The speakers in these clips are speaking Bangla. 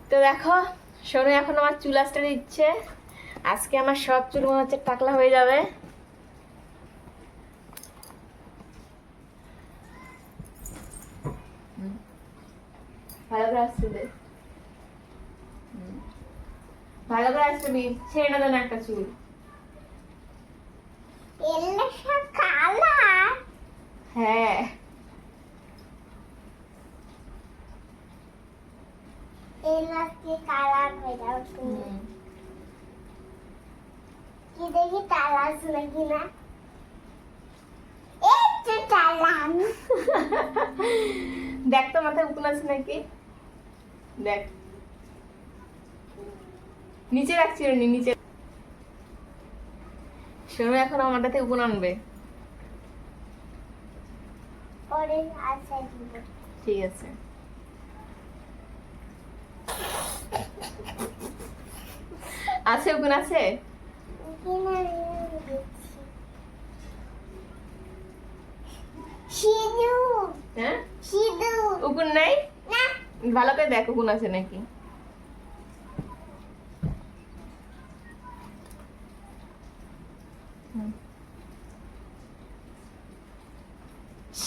তো দেখো শোনো, এখন আমার চুল আসতে দিচ্ছে। আজকে আমার সব চুল মনে হচ্ছে টাকলা হয়ে যাবে। ভালো করে আসছে দে, ভালো করে আসছে, ছেড়ে না দেন একটা চুল। হ্যাঁ দেখি তালা আছে নাকি না। দেখ তো মাথায় উকুন আছে নাকি, দেখ। নিচে রাখছি নি, নিচে। শোনো, এখন আমারটাতে উকুন আনবে। পরে আছে দিব। ঠিক আছে। আছে উকুন আছে। হ্যাঁ উকুন নাই, ভালো করে দেখ উকুন আছে নাকি।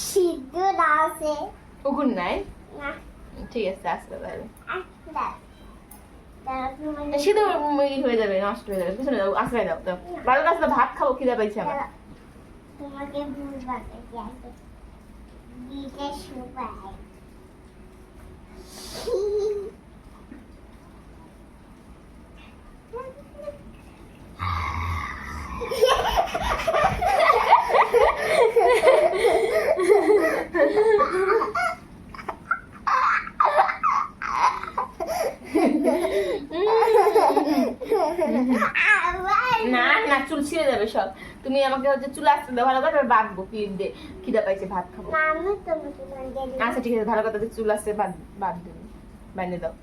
সিঁদুর আছে উকুন নাই, না। ঠিক আছে আসতে তাহলে। দাঁড়া, শুধু হয়ে যাবে, নষ্ট হয়ে যাবে, পিছনে যাও, আশ্রয় দাও তো। ভালো কাছে ভাত খাবো, খিদে পাইছে আমার। তোমাকে ভুল বানাতে আছে দিতে সুপাই। না না, চুল ছিঁড়ে যাবে সব। তুমি আমাকে হচ্ছে চুল আসতে দাও, ভালো করে বাঁধবো, ক্লিপ দিয়ে। খিদা পাইছে, ভাত খাবো। আমি তোমাকে বানিয়ে দিই। আচ্ছা ঠিক আছে, ভালো কথা, চুল আসতে বাদ দেবো, বানিয়ে দাও।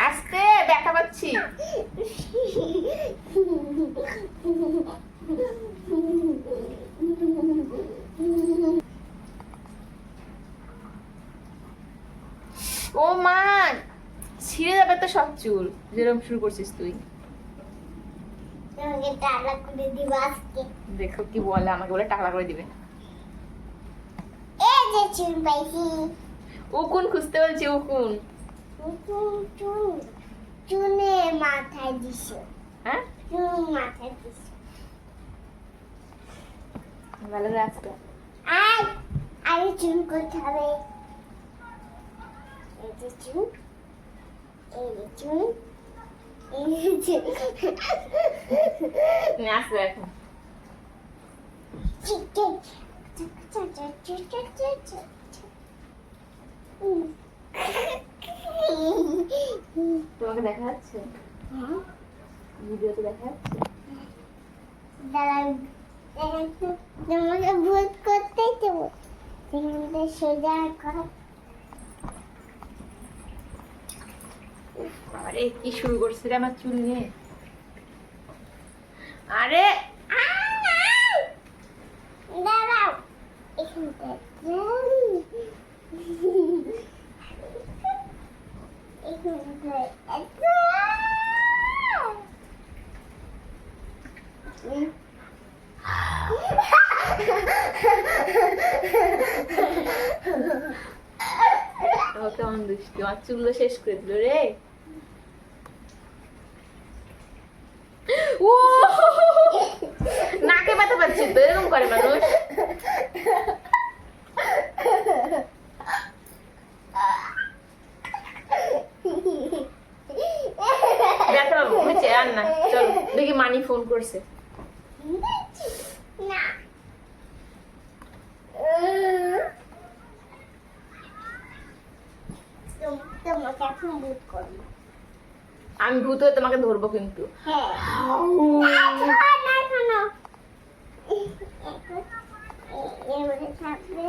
আস্তে, ব্যথা পাচ্ছি। ও মা, ছিঁড়ে যাবে তো সব চুল, যেরকম শুরু করছিস তুই। তোমাকে টালা করে দিব আজকে। দেখো কি বলে, আমাকে বলে টাকলা করে দিবে। এই যে চুল পাইছি। উকুন খুঁজতে বলছি, উকুন। চুনে মাথায় দিছো। হ্যাঁ চুন মাথায় দিছো। ভালো করে আসতে। আরে চুন করতে হবে। এই যে চুন, এই যে চুন, এই যে চুন। তুমি আসবে এখন। চিকেন। তোমাকে দেখা যাচ্ছে, ভিডিওতে দেখা যাচ্ছে। তোমাকে ভুল করতেই দেবো। সোজা কর। আরে কি শুরু করছে রে আমার চুল নিয়ে। আরে দাঁড়াও, এখানটা কেমন দুষ্টি, আমার চুল শেষ করে দিল রে। ও নাকে ব্যথা পাচ্ছে তো, এরকম করে মানুষ। ব্যথা পাবো বুঝছে, আর না, চল দেখি মানি ফোন করছে। না। তোমাকে এখন বুট করবো। আমি ভূত হয়ে তোমাকে ধরবো কিন্তু। হ্যাঁ। এবারে থাকবে